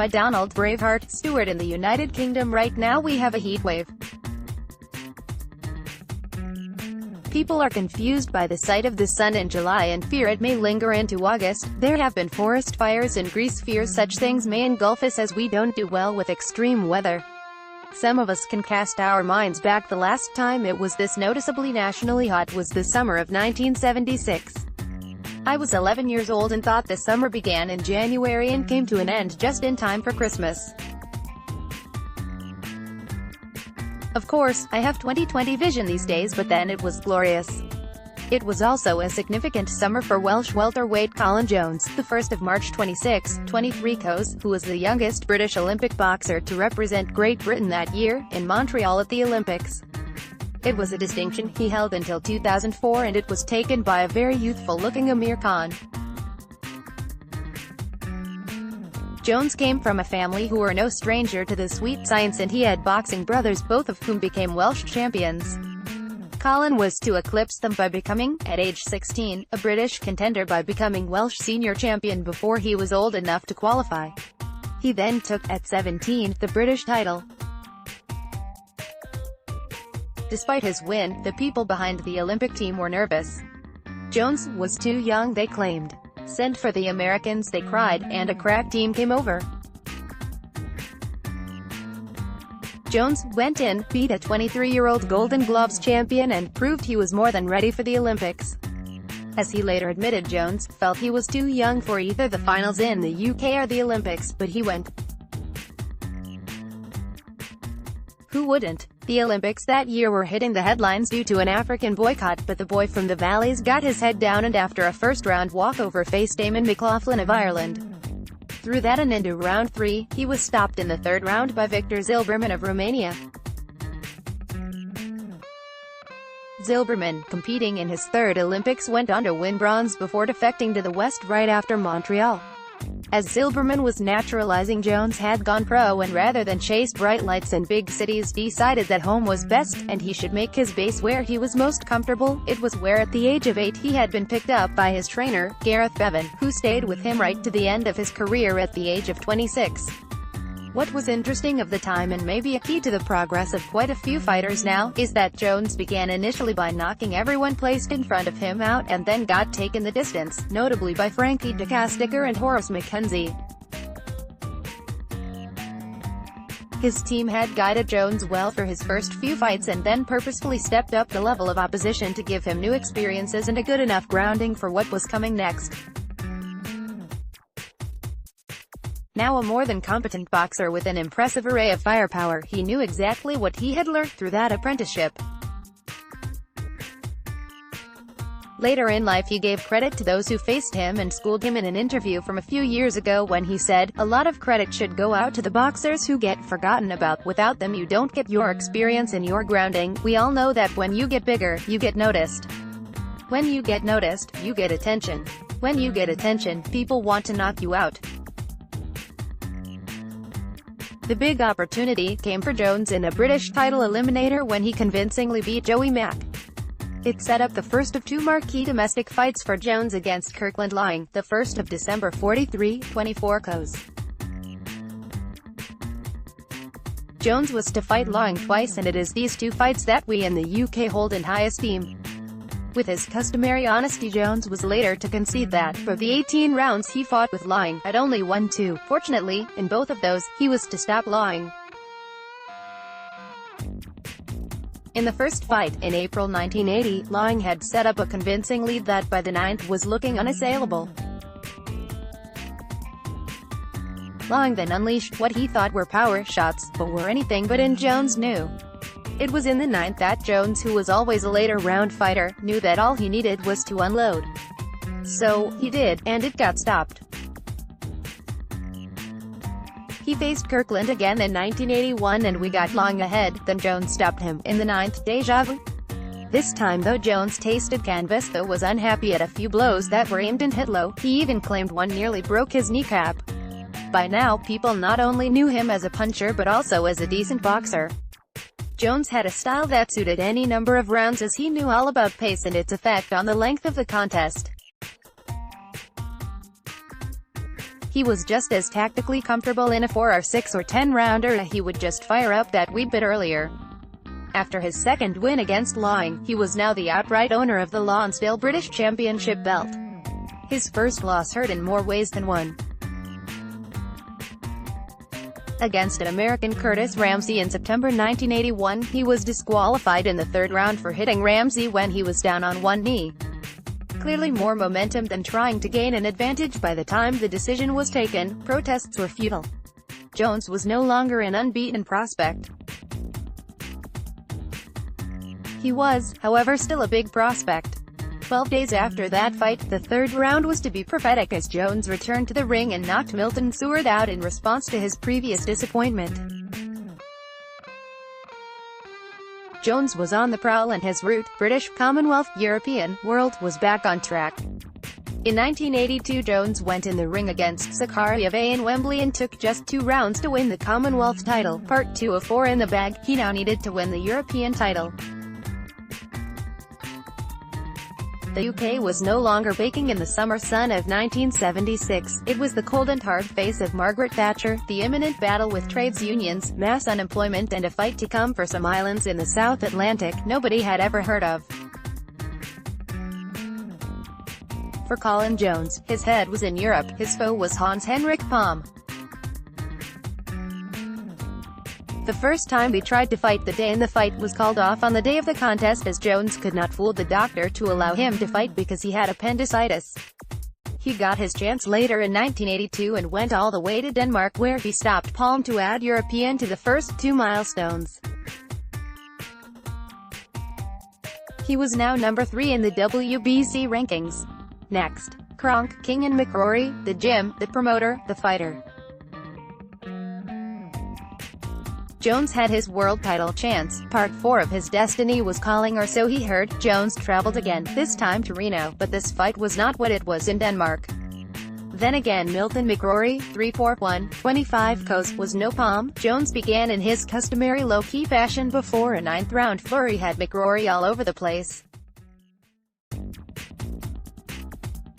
by Donald Braveheart, Stewart. In the United Kingdom right now we have a heatwave. People are confused by the sight of the sun in July and fear it may linger into August. There have been forest fires in Greece. Fears such things may engulf us as we don't do well with extreme weather. Some of us can cast our minds back. The last time it was this noticeably nationally hot was the summer of 1976. I was 11 years old and thought the summer began in January and came to an end just in time for Christmas. Of course, I have 20/20 vision these days, but then it was glorious. It was also a significant summer for Welsh welterweight Colin Jones, the 1st of March 26, 23 co's, who was the youngest British Olympic boxer to represent Great Britain that year, in Montreal at the Olympics. It was a distinction he held until 2004 and it was taken by a very youthful-looking Amir Khan. Jones came from a family who were no stranger to the sweet science and he had boxing brothers, both of whom became Welsh champions. Colin was to eclipse them by becoming, at age 16, a British contender by becoming Welsh senior champion before he was old enough to qualify. He then took, at 17, the British title. Despite his win, the people behind the Olympic team were nervous. Jones was too young, they claimed. Send for the Americans, they cried, and a crack team came over. Jones went in, beat a 23-year-old Golden Gloves champion and proved he was more than ready for the Olympics. As he later admitted, Jones felt he was too young for either the finals in the UK or the Olympics, but he went. Who wouldn't? The Olympics that year were hitting the headlines due to an African boycott, but the boy from the Valleys got his head down and after a first-round walkover faced Eamon McLaughlin of Ireland. Through that and into round 3, he was stopped in the third round by Victor Zilberman of Romania. Zilberman, competing in his third Olympics, went on to win bronze before defecting to the West right after Montreal. As Zilberman was naturalizing, Jones had gone pro and rather than chase bright lights in big cities, decided that home was best, and he should make his base where he was most comfortable. It was where at the age of 8 he had been picked up by his trainer, Gareth Bevan, who stayed with him right to the end of his career at the age of 26. What was interesting of the time, and maybe a key to the progress of quite a few fighters now, is that Jones began initially by knocking everyone placed in front of him out, and then got taken the distance, notably by Frankie de Casticker and Horace McKenzie. His team had guided Jones well for his first few fights and then purposefully stepped up the level of opposition to give him new experiences and a good enough grounding for what was coming next. Now a more than competent boxer with an impressive array of firepower, he knew exactly what he had learned through that apprenticeship. Later in life he gave credit to those who faced him and schooled him in an interview from a few years ago when he said, "A lot of credit should go out to the boxers who get forgotten about. Without them you don't get your experience and your grounding. We all know that when you get bigger, you get noticed. When you get noticed, you get attention. When you get attention, people want to knock you out." The big opportunity came for Jones in a British title eliminator when he convincingly beat Joey Mack. It set up the first of 2 marquee domestic fights for Jones against Kirkland Lying, the 1st of December 43, 24 co's. Jones was to fight Lying twice, and it is these 2 fights that we in the UK hold in high esteem. With his customary honesty, Jones was later to concede that, for the 18 rounds he fought with Lying, had only won 2. Fortunately, in both of those, he was to stop Lying. In the first fight, in April 1980, Lying had set up a convincing lead that by the 9th was looking unassailable. Lying then unleashed what he thought were power shots, but were anything but in Jones knew. It was in the 9th that Jones, who was always a later round fighter, knew that all he needed was to unload. So, he did, and it got stopped. He faced Kirkland again in 1981 and we got Lying ahead, then Jones stopped him, in the 9th, déjà vu. This time though Jones tasted canvas, though was unhappy at a few blows that were aimed and hit low. He even claimed one nearly broke his kneecap. By now, people not only knew him as a puncher but also as a decent boxer. Jones had a style that suited any number of rounds as he knew all about pace and its effect on the length of the contest. He was just as tactically comfortable in a 4 or 6 or 10 rounder he would just fire up that wee bit earlier. After his second win against Lawing, he was now the outright owner of the Lonsdale British Championship belt. His first loss hurt in more ways than one. Against an American Curtis Ramsey in September 1981, he was disqualified in the third round for hitting Ramsey when he was down on one knee. Clearly more momentum than trying to gain an advantage. By the time the decision was taken, protests were futile. Jones was no longer an unbeaten prospect. He was, however, still a big prospect. 12 days after that fight, the third round was to be prophetic as Jones returned to the ring and knocked Milton Stewart out in response to his previous disappointment. Jones was on the prowl and his route, British, Commonwealth, European, World, was back on track. In 1982 Jones went in the ring against Zakaria Bey in Wembley and took just 2 rounds to win the Commonwealth title, part 2 of 4 in the bag. He now needed to win the European title. The UK was no longer baking in the summer sun of 1976, it was the cold and hard face of Margaret Thatcher, the imminent battle with trades unions, mass unemployment and a fight to come for some islands in the South Atlantic nobody had ever heard of. For Colin Jones, his head was in Europe, his foe was Hans-Henrik Palm. The first time he tried to fight the day and the fight was called off on the day of the contest as Jones could not fool the doctor to allow him to fight because he had appendicitis. He got his chance later in 1982 and went all the way to Denmark where he stopped Palm to add European to the first 2 milestones. He was now number 3 in the WBC rankings. Next, Kronk, King and McCrory, the gym, the promoter, the fighter. Jones had his world title chance. Part 4 of his destiny was calling, or so he heard. Jones traveled again, this time to Reno, but this fight was not what it was in Denmark. Then again Milton McCrory, 3-4-1, 25 KOs, was no Palm. Jones began in his customary low-key fashion before a 9th round flurry had McCrory all over the place.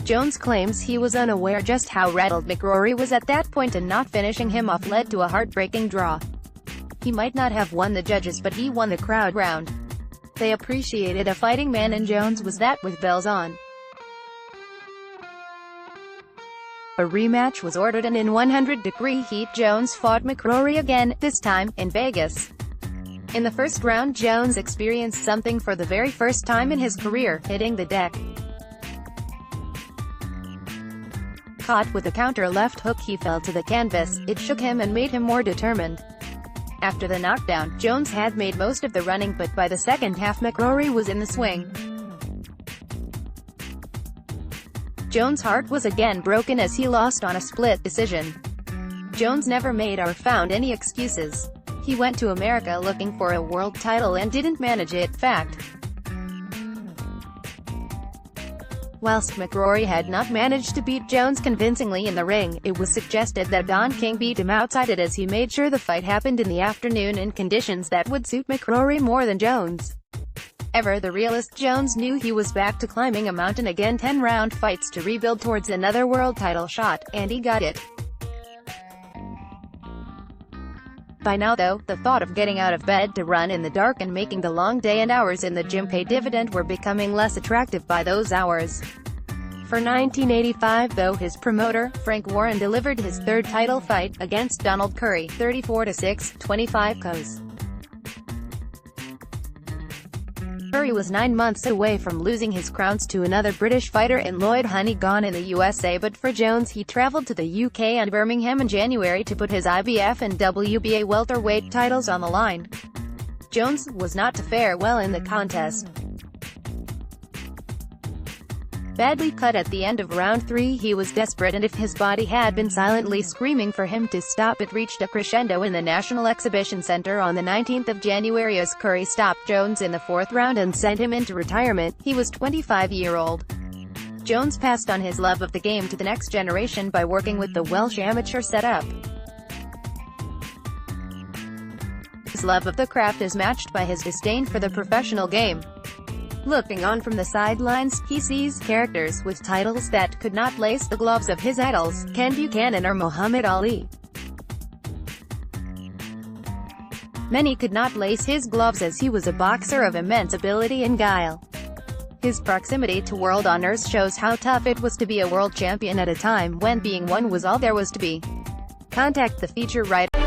Jones claims he was unaware just how rattled McCrory was at that point and not finishing him off led to a heartbreaking draw. He might not have won the judges but he won the crowd round. They appreciated a fighting man and Jones was that with bells on. A rematch was ordered and in 100-degree heat Jones fought McCrory again, this time, in Vegas. In the first round Jones experienced something for the very first time in his career, hitting the deck. Caught with a counter left hook he fell to the canvas, it shook him and made him more determined. After the knockdown, Jones had made most of the running but by the second half McCrory was in the swing. Jones' heart was again broken as he lost on a split decision. Jones never made or found any excuses. He went to America looking for a world title and didn't manage it, fact. Whilst McCrory had not managed to beat Jones convincingly in the ring, it was suggested that Don King beat him outside it as he made sure the fight happened in the afternoon in conditions that would suit McCrory more than Jones. Ever the realist, Jones knew he was back to climbing a mountain again, 10-round fights to rebuild towards another world title shot, and he got it. By now though, the thought of getting out of bed to run in the dark and making the long day and hours in the gym pay dividend were becoming less attractive by those hours. For 1985 though, his promoter, Frank Warren, delivered his third title fight, against Donald Curry, 34-6, 25 KOs. Curry was 9 months away from losing his crowns to another British fighter in Lloyd Honeyghan in the USA, but for Jones he travelled to the UK and Birmingham in January to put his IBF and WBA welterweight titles on the line. Jones was not to fare well in the contest. Badly cut at the end of round 3, he was desperate, and if his body had been silently screaming for him to stop, it reached a crescendo in the National Exhibition Centre on the 19th of January as Curry stopped Jones in the 4th round and sent him into retirement. He was 25-year-old. Jones passed on his love of the game to the next generation by working with the Welsh amateur setup. His love of the craft is matched by his disdain for the professional game. Looking on from the sidelines, he sees characters with titles that could not lace the gloves of his idols, Ken Buchanan or Muhammad Ali. Many could not lace his gloves as he was a boxer of immense ability and guile. His proximity to world honors shows how tough it was to be a world champion at a time when being one was all there was to be. Contact the feature writer.